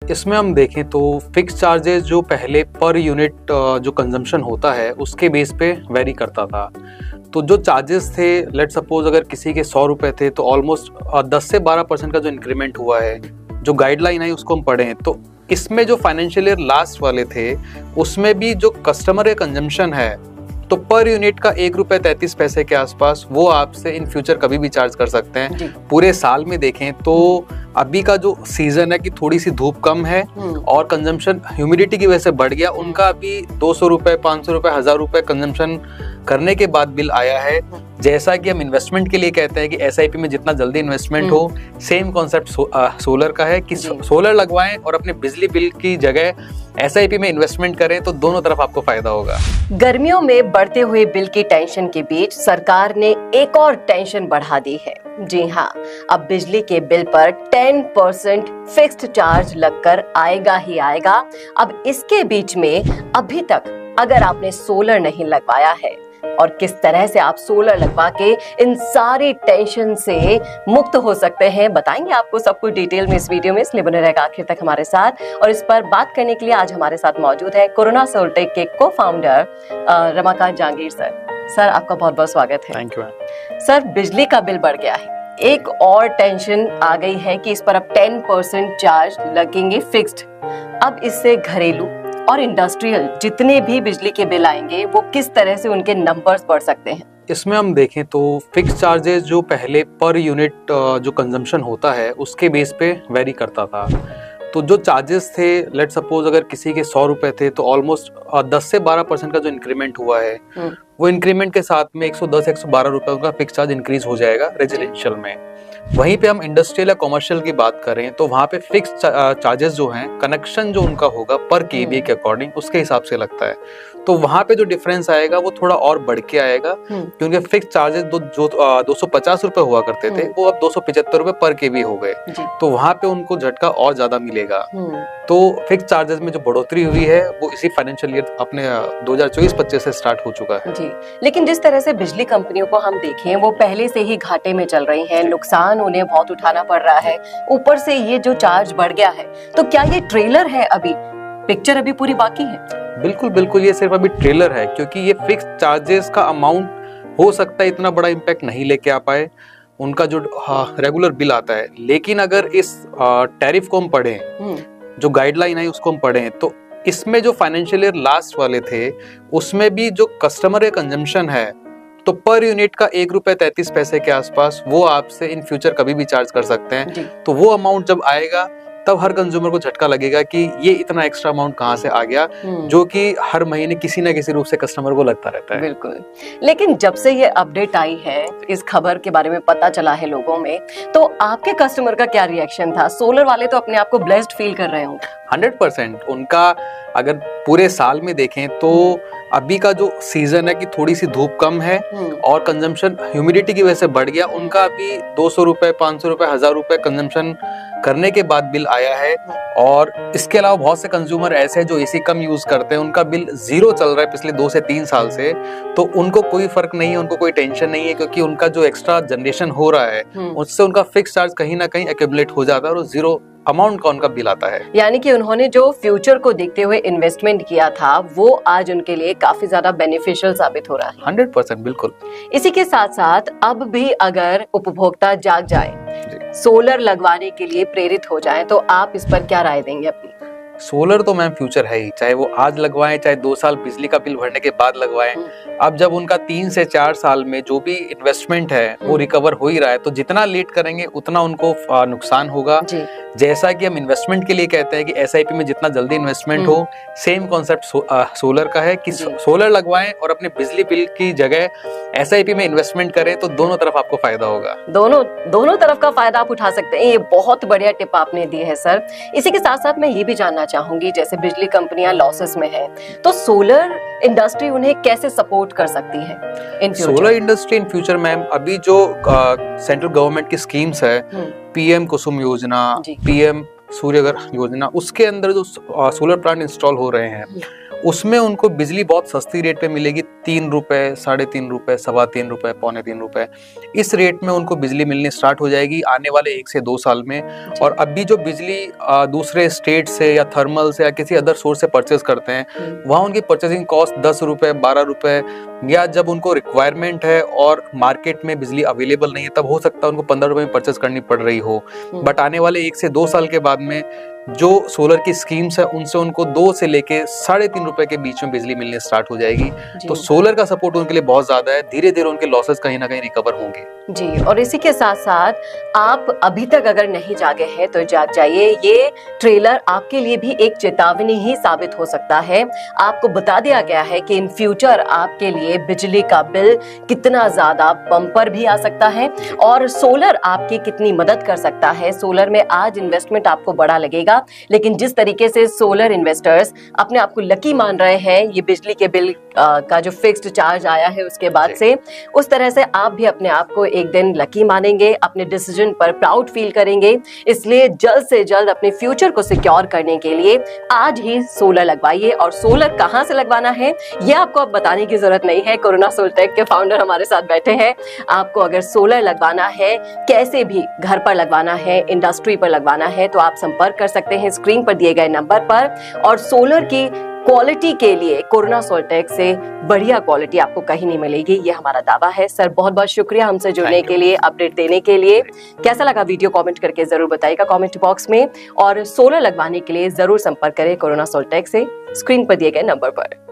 इसमें हम देखें तो फिक्स चार्जेस जो पहले पर यूनिट जो कंजम्पशन होता है उसके बेस पे वेरी करता था। तो जो चार्जेस थे, लेट सपोज अगर किसी के 100 रुपए थे तो ऑलमोस्ट 10 से 12% का जो इंक्रीमेंट हुआ है, जो गाइडलाइन आई उसको हम पढ़े हैं, तो इसमें जो फाइनेंशियल ईयर लास्ट वाले थे उसमें भी जो कस्टमर का कंजम्पशन है तो पर यूनिट का 1 रुपए 33 पैसे के आसपास वो आपसे इन फ्यूचर कभी भी चार्ज कर सकते हैं। पूरे साल में देखें तो अभी का जो सीजन है कि थोड़ी सी धूप कम है और कंजम्पशन ह्यूमिडिटी की वजह से बढ़ गया, उनका अभी 200 रुपए 500 रुपए 1000 रुपए कंजम्पशन करने के बाद बिल आया है। जैसा कि हम इन्वेस्टमेंट के लिए कहते हैं कि एसआईपी में जितना जल्दी इन्वेस्टमेंट हो, सेम कॉन्सेप्ट सोलर का है कि सोलर लगवाएं और अपने बिजली बिल की जगह एसआईपी में इन्वेस्टमेंट करें तो दोनों तरफ आपको फायदा होगा। गर्मियों में बढ़ते हुए बिल की टेंशन के बीच सरकार ने एक और टेंशन बढ़ा दी है। जी हाँ, अब बिजली के बिल पर 10% फिक्स्ड चार्ज लगकर आएगा ही आएगा। अब इसके बीच में अभी तक अगर आपने सोलर नहीं लगवाया है और किस तरह से आप सोलर लगवा के इन सारी टेंशन से मुक्त हो सकते हैं, बताएंगे आपको सब कुछ डिटेल में इस वीडियो में, इसलिए बने रहेगा आखिर तक हमारे साथ। और इस पर बात करने के लिए आज हमारे साथ मौजूद है कोरोना सोलटेक के co-founder Ramakant Jahangir sir. Sir, आपका बहुत बहुत स्वागत है। Thank you. सर, बिजली का बिल बढ़ गया है, एक और टेंशन आ गई है कि इस पर अब 10% चार्ज लगेंगे फिक्स्ड। अब इससे घरेलू और इंडस्ट्रियल जितने भी बिजली के बिल आएंगे वो किस तरह से उनके नंबर्स बढ़ सकते हैं? इसमें हम देखें तो फिक्स चार्जेस जो पहले पर यूनिट जो कंजम्पशन होता है उसके बेस पे वेरी करता था। तो जो चार्जेस थे, लेट सपोज अगर किसी के 100 रुपए थे तो ऑलमोस्ट 10 से 12% का जो इंक्रीमेंट हुआ है वो इंक्रीमेंट के साथ में 110-112 रुपए का फिक्स चार्ज इंक्रीज हो जाएगा रेजिडेंशियल में। वहीं पे हम इंडस्ट्रियल या कॉमर्शियल की बात करें तो वहाँ पे फिक्स चार्जेस जो हैं, कनेक्शन जो उनका होगा पर केवीए के अकॉर्डिंग उसके हिसाब से लगता है। तो वहाँ पे जो डिफरेंस आएगा वो थोड़ा और बढ़ के आएगा, क्योंकि फिक्स चार्जेस जो 250 रुपए हुआ करते थे वो अब 275 रुपए पर केवी हो गए, तो वहाँ पे उनको झटका और ज्यादा मिलेगा। तो फिक्स चार्जेस में जो बढ़ोतरी हुई है वो इसी फाइनेंशियल ईयर अपने 2024-25 से स्टार्ट हो चुका है। जी, लेकिन जिस तरह से बिजली कंपनियों को हम देखें वो पहले से ही घाटे में चल रही हैं, नुकसान उन्हें बहुत उठाना पड़ रहा है, ऊपर से ये जो चार्ज बढ़ गया है, तो क्या ये ट्रेलर है? अभी पिक्चर अभी पूरी बाकी है? बिल्कुल बिल्कुल, ये सिर्फ अभी ट्रेलर है, क्योंकि ये फिक्स चार्जेस का अमाउंट हो सकता है इतना बड़ा इम्पैक्ट नहीं लेके आ पाए उनका जो रेगुलर बिल आता है। लेकिन अगर इस टैरिफ को हम पढ़ें, जो गाइडलाइन है उसको हम पढ़ें, तो इसमें जो फाइनेंशियल ईयर लास्ट वाले थे उसमें भी जो कस्टमर का कंजम्पशन है तो पर यूनिट का 1 रुपए 33 पैसे के आसपास वो आपसे इन फ्यूचर कभी भी चार्ज कर सकते हैं। तो वो अमाउंट जब आएगा तब हर कंज्यूमर को झटका लगेगा कि ये इतना एक्स्ट्रा अमाउंट कहाँ से आ गया, जो कि हर महीने किसी ना किसी रूप से कस्टमर को लगता रहता है। बिल्कुल, लेकिन जब से ये अपडेट आई है, इस खबर के बारे में पता चला है लोगों में, तो आपके कस्टमर का क्या रिएक्शन था? सोलर वाले तो अपने आप को ब्लेस्ड फील कर रहे होंगे। 100% उनका, अगर पूरे साल में देखें तो अभी का जो सीजन है कि थोड़ी सी धूप कम है और कंजम्पशन ह्यूमिडिटी की वजह से बढ़ गया, उनका अभी 200 रुपए 500 रुपए 1000 रुपए कंजम्पशन करने के बाद बिल आया है। और इसके अलावा बहुत से कंज्यूमर ऐसे हैं जो एसी कम यूज करते हैं, उनका बिल 0 चल रहा है पिछले 2 से 3 साल से, तो उनको कोई फर्क नहीं है, उनको कोई टेंशन नहीं है, क्योंकि उनका जो एक्स्ट्रा जनरेशन हो रहा है उससे उनका फिक्स चार्ज कहीं ना कहीं एक्यूमुलेट हो जाता है और 0 अमाउंट का उनका बिल आता है। यानी कि उन्होंने जो फ्यूचर को देखते हुए इन्वेस्टमेंट किया था वो आज उनके लिए काफी ज्यादा बेनिफिशियल साबित हो रहा है। 100% बिल्कुल। इसी के साथ साथ अब भी अगर उपभोक्ता जाग जाए, सोलर लगवाने के लिए प्रेरित हो जाए, तो आप इस पर क्या राय देंगे अपनी? सोलर तो मैम फ्यूचर है ही, चाहे वो आज लगवाएं चाहे 2 साल बिजली का बिल भरने के बाद लगवाएं। अब जब उनका 3 से 4 साल में जो भी इन्वेस्टमेंट है वो रिकवर हो ही रहा है, तो जितना लेट करेंगे उतना उनको नुकसान होगा। जैसा कि हम इन्वेस्टमेंट के लिए कहते हैं कि एसआईपी में जितना जल्दी इन्वेस्टमेंट हो, सेम कॉन्सेप्ट सोलर का है कि सोलर लगवाएं और अपने बिजली बिल की जगह एसआईपी में इन्वेस्टमेंट करें तो दोनों तरफ आपको फायदा होगा। दोनों तरफ का फायदा आप उठा सकते हैं। ये बहुत बढ़िया टिप आपने दी है सर। इसी के साथ साथ मैं ये भी जानना चाहूंगी, जैसे बिजली कंपनियां लॉसेस में है, तो सोलर इंडस्ट्री उन्हें कैसे सपोर्ट कर सकती है in future? Solar industry in future ma'am, अभी जो सेंट्रल गवर्नमेंट की स्कीम्स है, पीएम कुसुम योजना, पीएम सूर्यघर योजना, उसके अंदर जो सोलर प्लांट इंस्टॉल हो रहे हैं उसमें उनको बिजली बहुत सस्ती रेट पे मिलेगी, 3 रुपए, 3.5 रुपए, 3.25 रुपए, 3.25 रुपए, इस रेट में उनको बिजली मिलनी स्टार्ट हो जाएगी आने वाले 1 से 2 साल में। और अभी जो बिजली दूसरे स्टेट से या थर्मल से या किसी अदर सोर्स से परचेज करते हैं, वहाँ उनकी परचेजिंग कॉस्ट 10 रुपए, 12 रुपए, या जब उनको रिक्वायरमेंट है और मार्केट में बिजली अवेलेबल नहीं है तब हो सकता है उनको 15 रुपए में परचेज करनी पड़ रही हो। बट आने वाले 1 से 2 साल के बाद में जो सोलर की स्कीम्स है उनसे उनको 2 से लेके 3.5 रुपए के बीच में बिजली मिलनी स्टार्ट हो जाएगी। तो सोलर का सपोर्ट उनके लिए बहुत ज्यादा है, धीरे धीरे उनके लॉसेस कहीं ना कहीं रिकवर होंगे। जी, और इसी के साथ साथ आप अभी तक अगर नहीं जागे हैं तो जाग जाइए। ये ट्रेलर आपके लिए भी एक चेतावनी ही साबित हो सकता है। आपको बता दिया गया है कि इन फ्यूचर आपके लिए बिजली का बिल कितना ज्यादा बम्पर भी आ सकता है और सोलर आपकी कितनी मदद कर सकता है। सोलर में आज इन्वेस्टमेंट आपको बड़ा लगेगा, लेकिन जिस तरीके से सोलर इन्वेस्टर्स अपने आप को लकी मान रहे हैं ये बिजली के बिल का जो फिक्स्ड चार्ज आया है उसके बाद से, उस तरह से आप भी अपने आप को एक दिन लकी मानेंगे, अपने डिसीजन पर प्राउड फील करेंगे। इसलिए जल्द से जल्द अपने फ्यूचर को सिक्योर करने के लिए आज ही सोलर लगवाइए। और सोलर कहां से लगवाना है ये आपको अब बताने की जरूरत नहीं है, कोरोना सोलटेक के फाउंडर हमारे साथ बैठे हैं। आपको अगर सोलर लगवाना है, कैसे भी घर पर लगवाना है, इंडस्ट्री पर लगवाना है, तो आप संपर्क कर सकते हैं स्क्रीन पर दिए गए नंबर पर। और सोलर की क्वालिटी के लिए कोरोना सोलटेक से बढ़िया क्वालिटी आपको कहीं नहीं मिलेगी, ये हमारा दावा है। सर बहुत बहुत शुक्रिया हमसे जुड़ने के लिए, अपडेट देने के लिए। कैसा लगा वीडियो कमेंट करके जरूर बताइएगा कमेंट बॉक्स में। और सोलर लगवाने के लिए जरूर संपर्क करें कोरोना सोलटेक से स्क्रीन पर दिए गए नंबर पर।